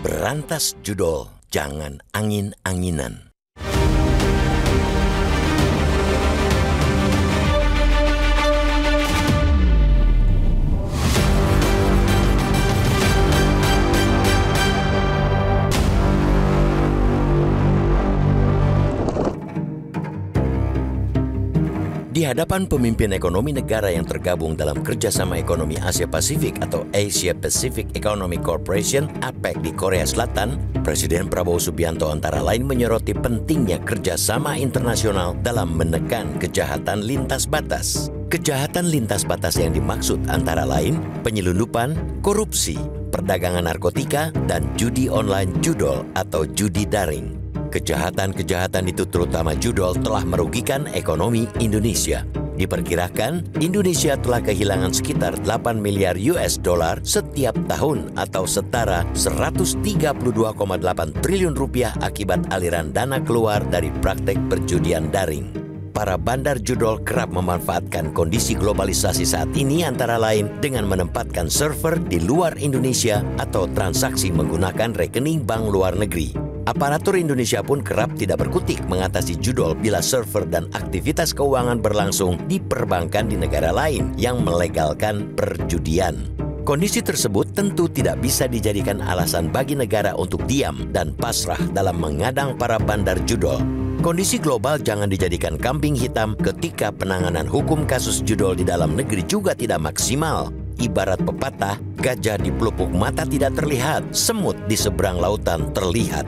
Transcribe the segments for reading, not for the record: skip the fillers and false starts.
Berantas judol, jangan angin-anginan. Di hadapan pemimpin ekonomi negara yang tergabung dalam Kerjasama Ekonomi Asia Pasifik atau Asia Pacific Economic Cooperation (APEC) di Korea Selatan, Presiden Prabowo Subianto antara lain menyoroti pentingnya kerjasama internasional dalam menekan kejahatan lintas batas. Kejahatan lintas batas yang dimaksud antara lain penyelundupan, korupsi, perdagangan narkotika, dan judi online judol atau judi daring. Kejahatan-kejahatan itu terutama judol telah merugikan ekonomi Indonesia. Diperkirakan Indonesia telah kehilangan sekitar 8 miliar US dollar setiap tahun atau setara 132,8 triliun rupiah akibat aliran dana keluar dari praktek perjudian daring. Para bandar judol kerap memanfaatkan kondisi globalisasi saat ini antara lain dengan menempatkan server di luar Indonesia atau transaksi menggunakan rekening bank luar negeri. Aparatur Indonesia pun kerap tidak berkutik mengatasi judol bila server dan aktivitas keuangan berlangsung di perbankan di negara lain yang melegalkan perjudian. Kondisi tersebut tentu tidak bisa dijadikan alasan bagi negara untuk diam dan pasrah dalam mengadang para bandar judol. Kondisi global jangan dijadikan kambing hitam ketika penanganan hukum kasus judol di dalam negeri juga tidak maksimal. Ibarat pepatah, gajah di pelupuk mata tidak terlihat, semut di seberang lautan terlihat.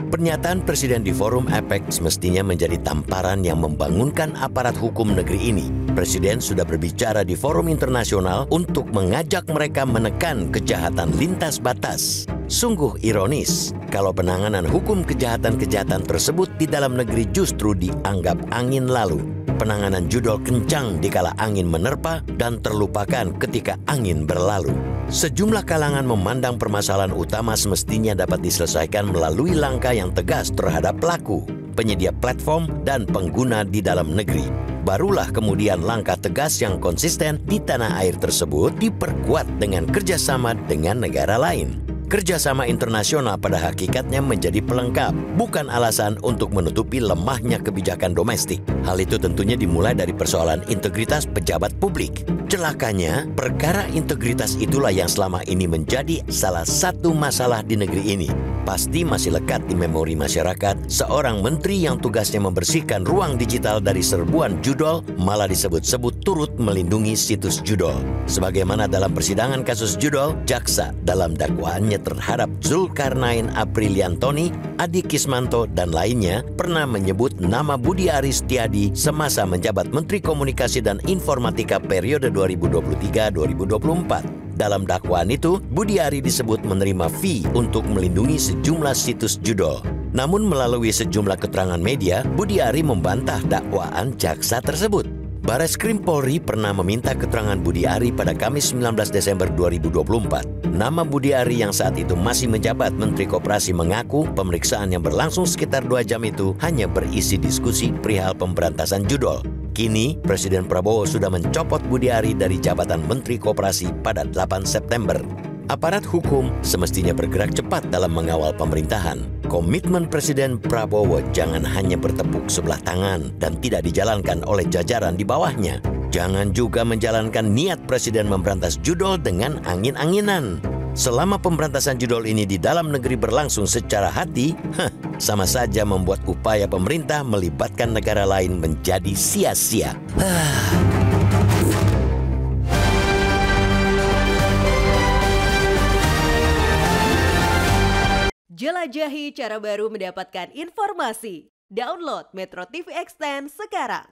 Pernyataan Presiden di forum APEC semestinya menjadi tamparan yang membangunkan aparat hukum negeri ini. Presiden sudah berbicara di forum internasional untuk mengajak mereka menekan kejahatan lintas batas. Sungguh ironis kalau penanganan hukum kejahatan-kejahatan tersebut di dalam negeri justru dianggap angin lalu. Penanganan judol kencang dikala angin menerpa dan terlupakan ketika angin berlalu. Sejumlah kalangan memandang permasalahan utama semestinya dapat diselesaikan melalui langkah yang tegas terhadap pelaku, penyedia platform, dan pengguna di dalam negeri. Barulah kemudian langkah tegas yang konsisten di tanah air tersebut diperkuat dengan kerjasama dengan negara lain. Kerjasama internasional pada hakikatnya menjadi pelengkap, bukan alasan untuk menutupi lemahnya kebijakan domestik. Hal itu tentunya dimulai dari persoalan integritas pejabat publik. Celakanya, perkara integritas itulah yang selama ini menjadi salah satu masalah di negeri ini. Pasti masih lekat di memori masyarakat, seorang menteri yang tugasnya membersihkan ruang digital dari serbuan judol malah disebut-sebut turut melindungi situs judol. Sebagaimana dalam persidangan kasus judol, jaksa dalam dakwaannya terhadap Zulkarnain Apriliantoni, Adi Kismanto, dan lainnya pernah menyebut nama Budi Aris Setiadi semasa menjabat Menteri Komunikasi dan Informatika periode 2023-2024. Dalam dakwaan itu, Budi Ari disebut menerima fee untuk melindungi sejumlah situs judol. Namun melalui sejumlah keterangan media, Budi Ari membantah dakwaan jaksa tersebut. Bareskrim Polri pernah meminta keterangan Budi Ari pada Kamis 19 Desember 2024. Nama Budi Ari yang saat itu masih menjabat Menteri Koperasi mengaku pemeriksaan yang berlangsung sekitar 2 jam itu hanya berisi diskusi perihal pemberantasan judol. Kini, Presiden Prabowo sudah mencopot Budi Ari dari jabatan Menteri Koperasi pada 8 September. Aparat hukum semestinya bergerak cepat dalam mengawal pemerintahan. Komitmen Presiden Prabowo jangan hanya bertepuk sebelah tangan dan tidak dijalankan oleh jajaran di bawahnya. Jangan juga menjalankan niat Presiden memberantas judol dengan angin-anginan. Selama pemberantasan judol ini di dalam negeri berlangsung secara hati, sama saja membuat upaya pemerintah melibatkan negara lain menjadi sia-sia. Jelajahi cara baru mendapatkan informasi. Download Metro TV Extend sekarang.